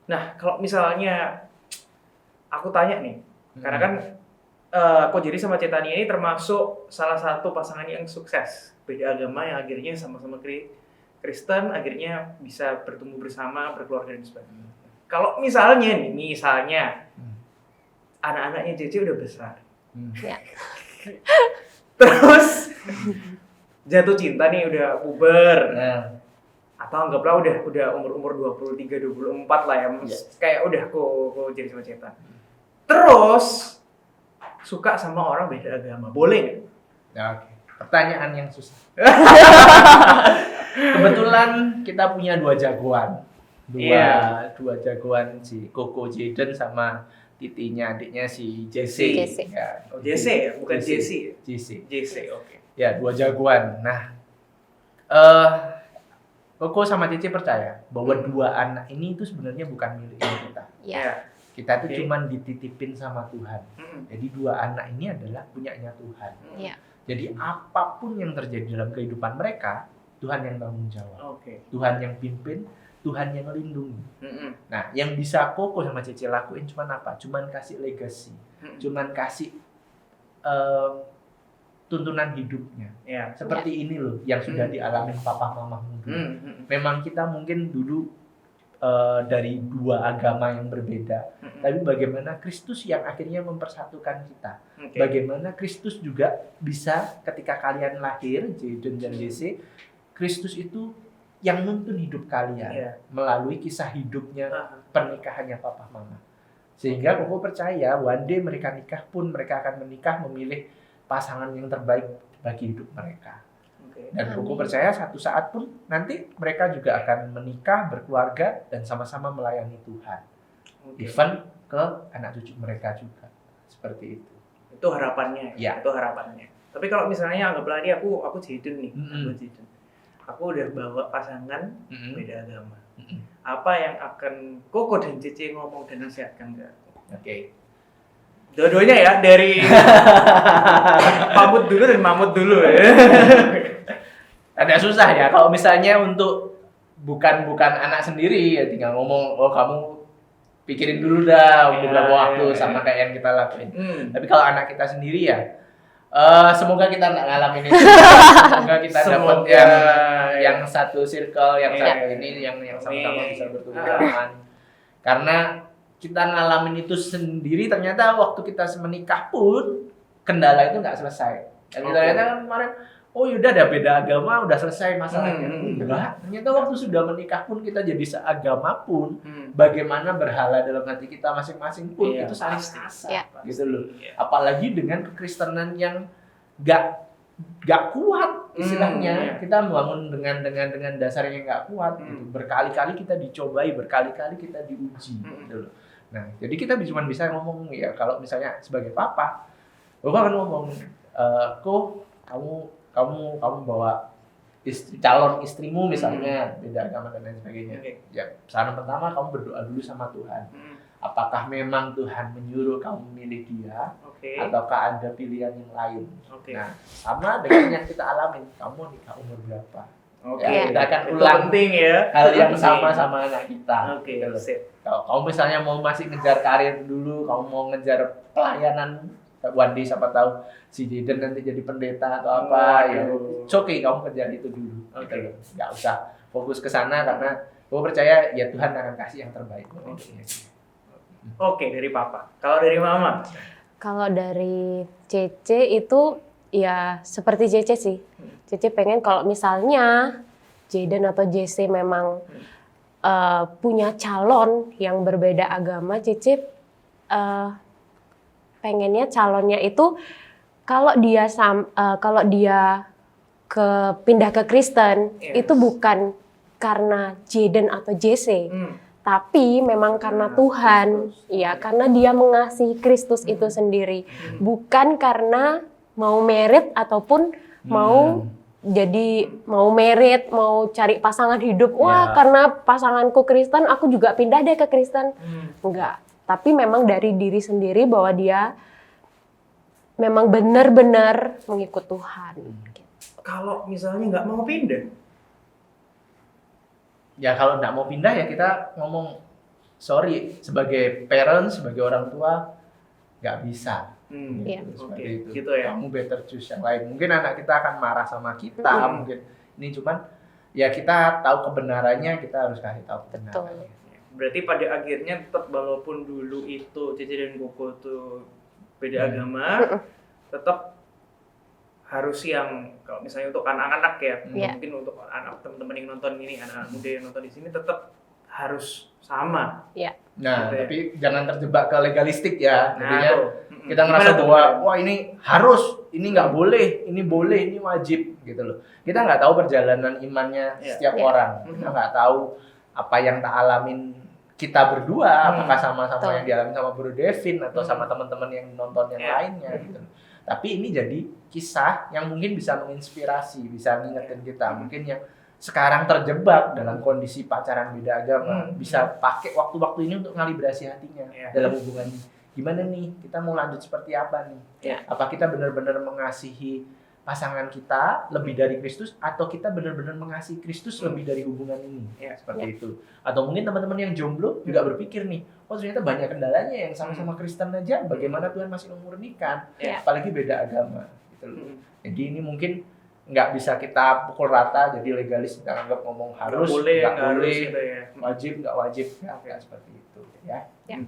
Nah, kalau misalnya aku tanya nih, karena kan Ko Jerry sama Cetania ini termasuk salah satu pasangan yang sukses. Beda agama yang akhirnya sama-sama Kristen, akhirnya bisa bertumbuh bersama, berkeluarga dan sebagainya. Kalau misalnya nih, anak-anaknya Cece udah besar. Ya. Terus jatuh cinta nih, udah puber. Atau anggaplah udah umur 23, 24 lah ya. Kayak udah Ko Jerry sama Ceta. Terus suka sama orang beda agama, boleh nggak? Ya, oke. Pertanyaan yang susah. Kebetulan kita punya dua jagoan, dua jagoan, si Koko Jaden sama titinya adiknya si Jesse. Ya. Oh, Jesse ya, bukan Jesse. Jesse, oke. Ya, dua jagoan. Nah, Koko sama Cici percaya bahwa dua anak ini itu sebenarnya bukan milik kita. Ya. Kita tuh cuman dititipin sama Tuhan. Jadi dua anak ini adalah punyanya Tuhan. Ya. Jadi apapun yang terjadi dalam kehidupan mereka, Tuhan yang tanggung jawab. Tuhan yang pimpin, Tuhan yang lindungi. Nah, yang bisa Koko sama Cici lakuin cuman apa? Cuman kasih legacy. Cuman kasih tuntunan hidupnya. Seperti ini loh yang sudah dialamin papa mamamu dulu. Memang kita mungkin dulu dari dua agama yang berbeda, tapi bagaimana Kristus yang akhirnya mempersatukan kita. Bagaimana Kristus juga bisa ketika kalian lahir, Jaden dan Jesse, Kristus itu yang nuntun hidup kalian melalui kisah hidupnya, pernikahannya papa mama. Sehingga Koko percaya one day mereka nikah pun mereka akan menikah memilih pasangan yang terbaik bagi hidup mereka. Dan Koko percaya satu saat pun nanti mereka juga akan menikah, berkeluarga, dan sama-sama melayani Tuhan. Even ke anak cucu mereka juga. Seperti itu. Itu harapannya. Ya. Itu harapannya. Tapi kalau misalnya anggaplah ini aku Jaden nih. Aku udah bawa pasangan beda agama. Apa yang akan Koko dan Cici ngomong dan nasihatkan ke aku? Dua-duanya ya, dari pamut dulu dan mamut dulu ya. Agak susah ya kalau misalnya untuk bukan anak sendiri ya tinggal ngomong, oh kamu pikirin dulu dah beberapa waktu sama kayak yang kita lakuin. Tapi kalau anak kita sendiri ya semoga kita nggak ngalamin itu. Semoga kita dapat yang satu circle, yang satu ini, yang sama-sama bisa bertumbuh aman. Karena kita ngalamin itu sendiri, ternyata waktu kita menikah pun kendala itu nggak selesai. Dan kita ternyata kan kemarin, oh yaudah ada beda agama, udah selesai masalahnya. Enggak, ternyata waktu sudah menikah pun kita jadi seagama pun, bagaimana berhala dalam hati kita masing-masing pun itu saling terasa, gitu loh. Apalagi dengan kekristenan yang nggak kuat istilahnya, kita membangun dengan dasar yang nggak kuat. Gitu. Berkali-kali kita dicobai, berkali-kali kita diuji, gitu loh. Nah, jadi kita cuma bisa ngomong ya kalau misalnya sebagai papa, bapak akan ngomong, kok kamu bawa calon istrimu misalnya beda agama dan lain sebagainya. Ya, saran pertama kamu berdoa dulu sama Tuhan. Apakah memang Tuhan menyuruh kamu milih dia, ataukah ada pilihan yang lain? Nah, sama dengan yang kita alamin, kamu nikah umur berapa? Ya, kita akan ulang hal yang sama anak kita. Kalau kamu misalnya mau masih ngejar karir dulu, kamu mau ngejar pelayanan, one day siapa tahu si Jaden nanti jadi pendeta atau apa, ya it's okay kamu kerjaan itu dulu. Nggak usah fokus ke sana karena gue percaya ya Tuhan akan kasih yang terbaik. Dari papa. Kalau dari mama? Kalau dari Cece itu ya seperti Cece sih. Cece pengen kalau misalnya Jaden atau Jesse memang punya calon yang berbeda agama, Cece pengennya calonnya itu kalau dia pindah ke Kristen itu bukan karena Jaden atau Jesse, tapi memang karena Tuhan, ya karena dia mengasihi Kristus itu sendiri, bukan karena mau merit ataupun mau merit, mau cari pasangan hidup. Wah, karena pasanganku Kristen, aku juga pindah deh ke Kristen. Enggak. Tapi memang dari diri sendiri bahwa dia memang benar-benar mengikut Tuhan. Kalau misalnya nggak mau pindah? Ya kalau nggak mau pindah ya kita ngomong sorry, sebagai parents, sebagai orang tua nggak bisa. Iya. Seperti Oke, itu. gitu ya. Kamu better choose yang lain. Mungkin anak kita akan marah sama kita, mungkin ini cuman ya kita tahu kebenarannya, kita harus kasih tahu kebenarannya. Berarti pada akhirnya tetap walaupun dulu itu Cece dan Koko tuh beda agama, tetap harus yang kalau misalnya untuk anak-anak ya, mungkin untuk anak teman-teman yang nonton ini, anak-anak muda yang nonton di sini tetap harus sama. Nah, Gitu ya. tapi jangan terjebak ke legalistik ya. Jadinya tuh. kita ngerasa bahwa wah ini harus, ini nggak boleh, ini wajib gitu loh. Kita nggak tahu perjalanan imannya setiap orang. Kita nggak tahu apa yang tak alamin kita berdua, apakah sama-sama yang dialami sama Bro Devin atau sama teman-teman yang nonton yang lainnya gitu. Tapi ini jadi kisah yang mungkin bisa menginspirasi, bisa ngingetin kita. Mungkin yang sekarang terjebak dalam kondisi pacaran beda agama bisa pakai waktu-waktu ini untuk ngalibrasi hatinya dalam hubungan. Gimana nih, kita mau lanjut seperti apa nih? Apa kita benar-benar mengasihi pasangan kita lebih dari Kristus, atau kita benar-benar mengasihi Kristus lebih dari hubungan ini? Seperti itu. Atau mungkin teman-teman yang jomblo juga berpikir nih, oh ternyata banyak kendalanya yang sama-sama Kristen aja, bagaimana Tuhan masih memurnikan, apalagi beda agama gitu loh. Jadi ini mungkin nggak bisa kita pukul rata, jadi legalis kita anggap ngomong harus, nggak boleh, gitu ya. wajib, nggak wajib, nggak seperti itu ya.